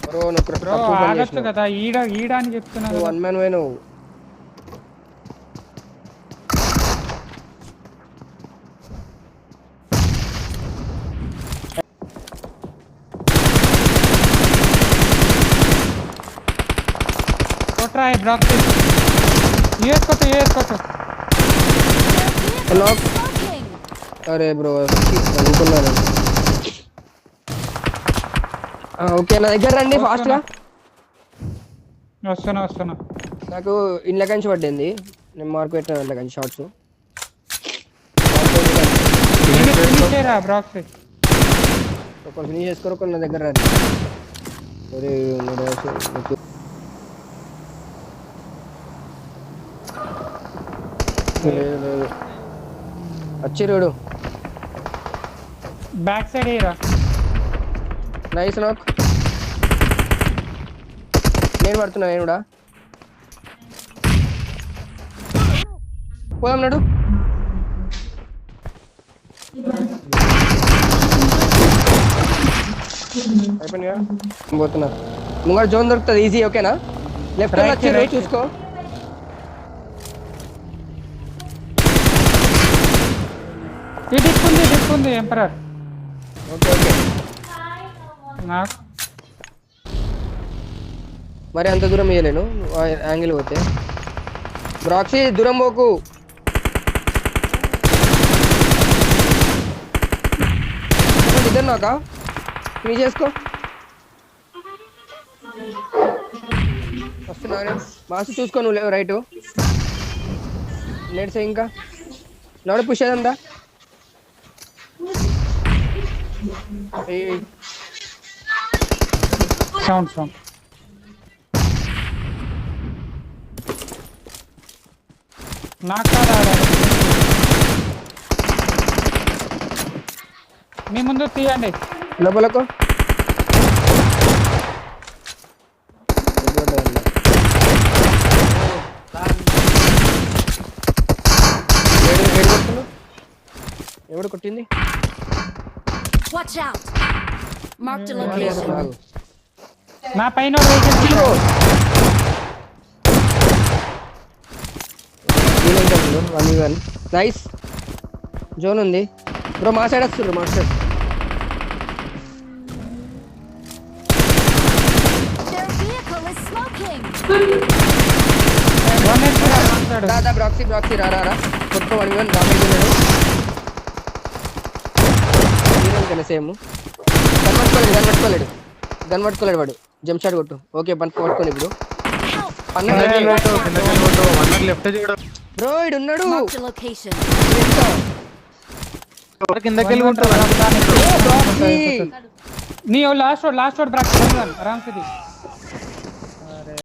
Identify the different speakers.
Speaker 1: Bro నువ్వు
Speaker 2: bro
Speaker 1: తప్పు పని
Speaker 2: ఆగొచ్చు
Speaker 1: చేసినావు.
Speaker 2: కదా ఈడ ఈడ అని చెప్తున్నా
Speaker 1: నువ్వు
Speaker 2: కదా.
Speaker 1: వన్ మ్యాన్ పోయినావు.
Speaker 2: కొట్రా డ్రాప్ చేసి వేసుకోవచ్చు వేసుకోవచ్చు.
Speaker 1: Knock. అరే బ్రో అనుకున్నాను. ఓకే నా దగ్గర రండి ఫాస్ట్ గా.
Speaker 2: వస్తున్నా.
Speaker 1: నాకు ఇండ్ల కంచి పడ్డింది. నేను మార్క్ పెట్టాను ఇండ్ల కంచి షార్ట్స్.
Speaker 2: ఫినిష్ బ్రాక్స్.
Speaker 1: ఒకరు ఫినిష్ చేసుకోరు, ఒకరు నా దగ్గర రండి. అరే వచ్చిరుడు
Speaker 2: బ్యాక్ సైడ్ ఏరా.
Speaker 1: నైస్ నాక్. నేను పడుతున్నా నేను కూడా. పోదాం నాడు. అయిపోయినా పోతున్నా. ముంగడ జోన్ దొరుకుతుంది ఈజీ. ఓకేనా? లెఫ్ట్ వచ్చి చూసుకో.
Speaker 2: ఈ డిప్ ఉంది ఎంపరర్.
Speaker 1: ఓకే
Speaker 2: నాకు
Speaker 1: మరి అంత దూరం ఇయ్యలేను యాంగిల్ పోతే. బ్రాక్సీ దూరం పోకు. ఇద్దరు నాకా ఫినిష్ చేసుకో. వస్తున్నా మాసి చూసుకో నువ్వు రైట్ నేడ్సే ఇంకా నడు పుష్ అదంతా.
Speaker 2: సౌండ్ నాకు మీ ముందు తీయండి
Speaker 1: లోపలకు. ఎవడు కొట్టింది?
Speaker 2: నా పైన
Speaker 1: నైస్ జోన్ ఉంది బ్రో. మా సైడ్ వస్తున్నారు మాస్టర్. దాదా బ్రాక్సీ రారా కొత్త 1v1 డామేజ్ ఉన్నాడు. సేమ్ గన్ పట్టుకోలేడు వాడు. జంప్ షాట్ కొట్టు. ఓకే పట్టుకోండి ఇప్పుడు. బ్రో ఇడు ఉన్నాడు
Speaker 2: నీ లాస్ట్ రోడ్ బ్రాక్ ఆరామ్